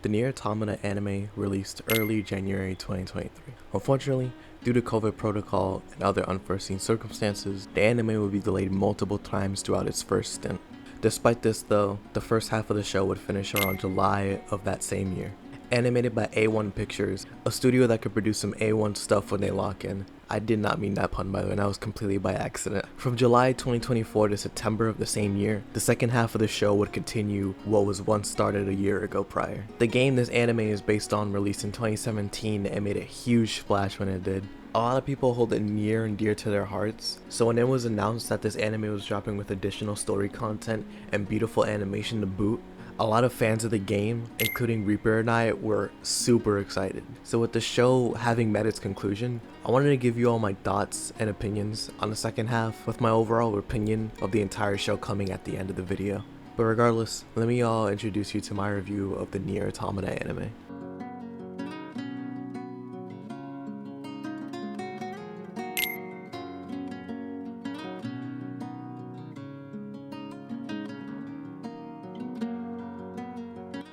The NieR Automata anime released early January 2023. Unfortunately, due to COVID protocol and other unforeseen circumstances, the anime would be delayed multiple times throughout its first stint. Despite this though, the first half of the show would finish around July of that same year. Animated by A1 Pictures, a studio that could produce some A1 stuff when they lock in. I did not mean that pun by the way, and that was completely by accident. From July 2024 to September of the same year, the second half of the show would continue what was once started a year ago prior. The game this anime is based on released in 2017 and made a huge splash when it did. A lot of people hold it near and dear to their hearts, so when it was announced that this anime was dropping with additional story content and beautiful animation to boot, a lot of fans of the game, including Reaper and I, were super excited. So with the show having met its conclusion, I wanted to give you all my thoughts and opinions on the second half, with my overall opinion of the entire show coming at the end of the video. But regardless, let me introduce you to my review of the NieR Automata anime.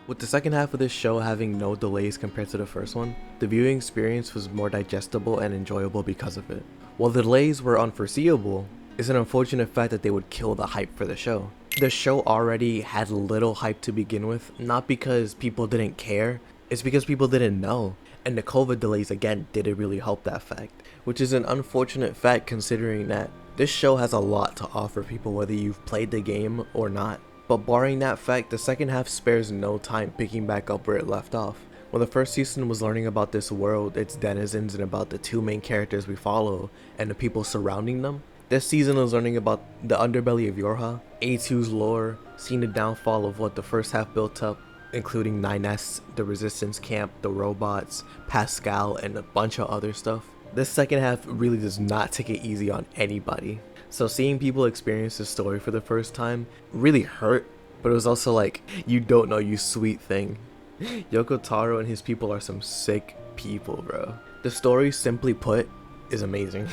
With the second half of this show having no delays compared to the first one, the viewing experience was more digestible and enjoyable because of it. While the delays were unforeseeable, it's an unfortunate fact that they would kill the hype for the show. The show already had little hype to begin with, not because people didn't care, it's because people didn't know. And the COVID delays again didn't really help that fact, which is an unfortunate fact considering that this show has a lot to offer people whether you've played the game or not. But barring that fact, the second half spares no time picking back up where it left off. When the first season was learning about this world, its denizens, and about the two main characters we follow and the people surrounding them, this season was learning about the underbelly of Yorha, A2's lore, seeing the downfall of what the first half built up, including 9S, the resistance camp, the robots, Pascal, and a bunch of other stuff. This second half really does not take it easy on anybody. So seeing people experience this story for the first time really hurt, but it was also like, you don't know, you sweet thing. Yoko Taro and his people are some sick people, bro. The story, simply put, is amazing,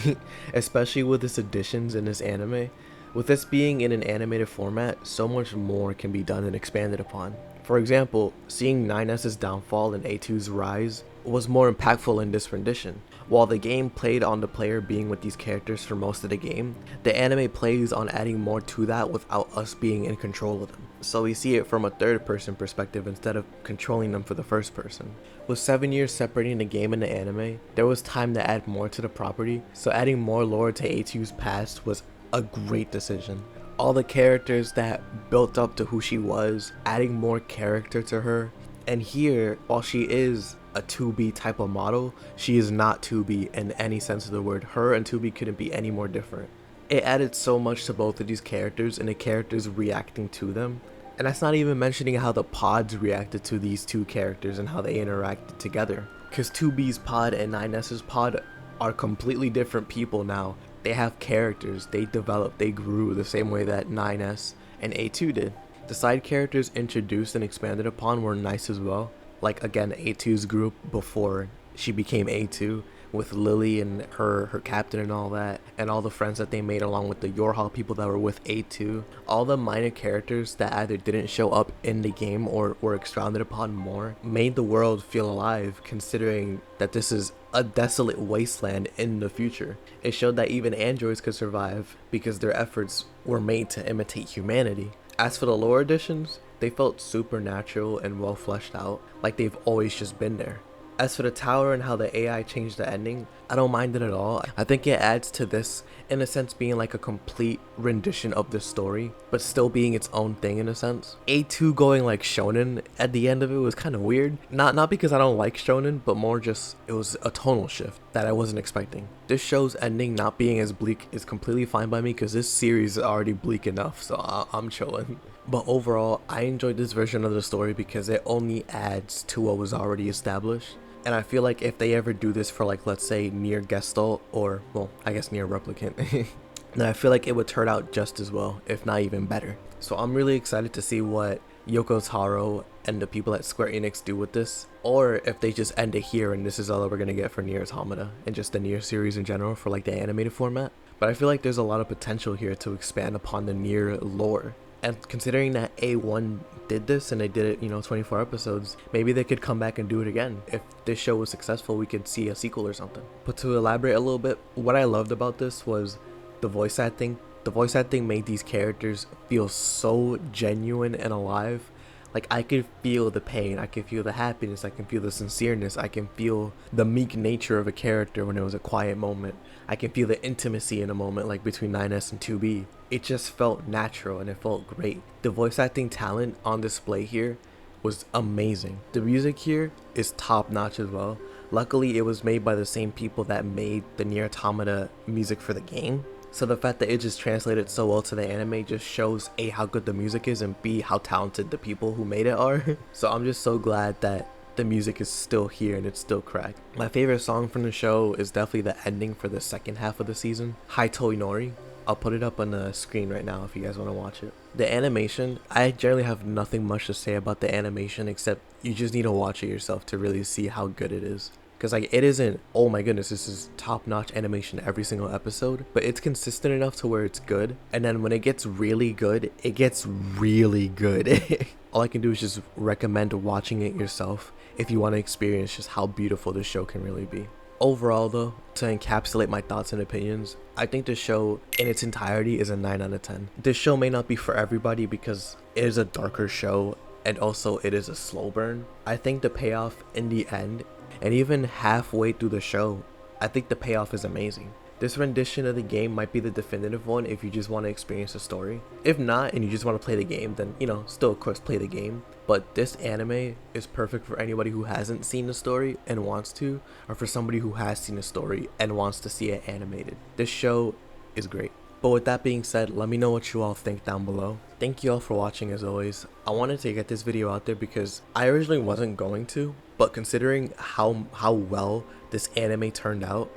especially with its additions in this anime. With this being in an animated format, so much more can be done and expanded upon. For example, seeing 9S's downfall and A2's rise was more impactful in this rendition. While the game played on the player being with these characters for most of the game, the anime plays on adding more to that without us being in control of them. So we see it from a third person perspective instead of controlling them for the first person. With 7 years separating the game and the anime, there was time to add more to the property, so adding more lore to A2's past was a great decision. All the characters that built up to who she was, adding more character to her. And here, while she is a 2B type of model, she is not 2B in any sense of the word. Her and 2B couldn't be any more different. It added so much to both of these characters and the characters reacting to them. And that's not even mentioning how the pods reacted to these two characters and how they interacted together. Because 2B's pod and 9S's pod are completely different people now. They have characters, they developed, they grew the same way that 9S and A2 did. The side characters introduced and expanded upon were nice as well. Like again, A2's group before she became A2, with Lily and her captain and all that, and all the friends that they made along with the Yorha people that were with A2. All the minor characters that either didn't show up in the game or were expounded upon more made the world feel alive, considering that this is a desolate wasteland in the future. It showed that even androids could survive because their efforts were made to imitate humanity. As for the lore additions, they felt supernatural and well fleshed out, like they've always just been there. As for the tower and how the AI changed the ending, I don't mind it at all. I think it adds to this, in a sense, being like a complete rendition of the story, but still being its own thing in a sense. A2 going like shonen at the end of it was kind of weird. Not because I don't like shonen, but more just it was a tonal shift that I wasn't expecting. This show's ending not being as bleak is completely fine by me because this series is already bleak enough, so I'm chilling. But overall, I enjoyed this version of the story because it only adds to what was already established. And I feel like if they ever do this for like, let's say, NieR Gestalt, or, well, I guess NieR Replicant, then I feel like it would turn out just as well, if not even better. So I'm really excited to see what Yoko Taro and the people at Square Enix do with this, or if they just end it here and this is all that we're gonna get for NieR Automata and just the NieR series in general for like the animated format. But I feel like there's a lot of potential here to expand upon the NieR lore. And considering that A1 did this and they did it, 24 episodes, maybe they could come back and do it again. If this show was successful, we could see a sequel or something. But to elaborate a little bit, what I loved about this was the voice acting. The voice acting made these characters feel so genuine and alive. Like, I could feel the pain, I can feel the happiness, I can feel the sincereness, I can feel the meek nature of a character when it was a quiet moment. I can feel the intimacy in a moment, like between 9S and 2B. It just felt natural and it felt great. The voice acting talent on display here was amazing. The music here is top notch as well. Luckily, it was made by the same people that made the NieR Automata music for the game. So the fact that it just translated so well to the anime just shows A, how good the music is, and B, how talented the people who made it are. So I'm just so glad that the music is still here and it's still cracked. My favorite song from the show is definitely the ending for the second half of the season, Haito Inori. I'll put it up on the screen right now if you guys want to watch it. The animation, I generally have nothing much to say about the animation except you just need to watch it yourself to really see how good it is. Because like, it isn't, oh my goodness, this is top-notch animation every single episode, but it's consistent enough to where it's good. And then when it gets really good, it gets really good. All I can do is just recommend watching it yourself if you want to experience just how beautiful this show can really be. Overall though, to encapsulate my thoughts and opinions, I think the show in its entirety is a 9 out of 10. This show may not be for everybody because it is a darker show and also it is a slow burn. I think the payoff in the end, and even halfway through the show, I think the payoff is amazing. This rendition of the game might be the definitive one if you just want to experience the story. If not, and you just want to play the game, then, still of course play the game. But this anime is perfect for anybody who hasn't seen the story and wants to, or for somebody who has seen the story and wants to see it animated. This show is great. But with that being said, let me know what you all think down below. Thank you all for watching as always. I wanted to get this video out there because I originally wasn't going to, but considering how well this anime turned out,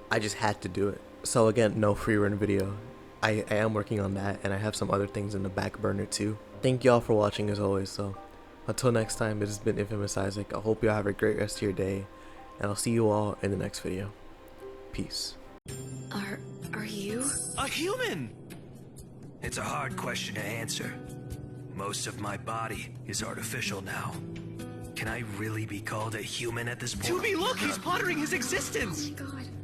I just had to do it. So again, no free run video. I am working on that and I have some other things in the back burner too. Thank you all for watching as always. So until next time, it has been Infamous Isaac. I hope you all have a great rest of your day and I'll see you all in the next video. Peace. Are you? A human! It's a hard question to answer. Most of my body is artificial now. Can I really be called a human at this point? Look, he's pondering his existence! Oh my god.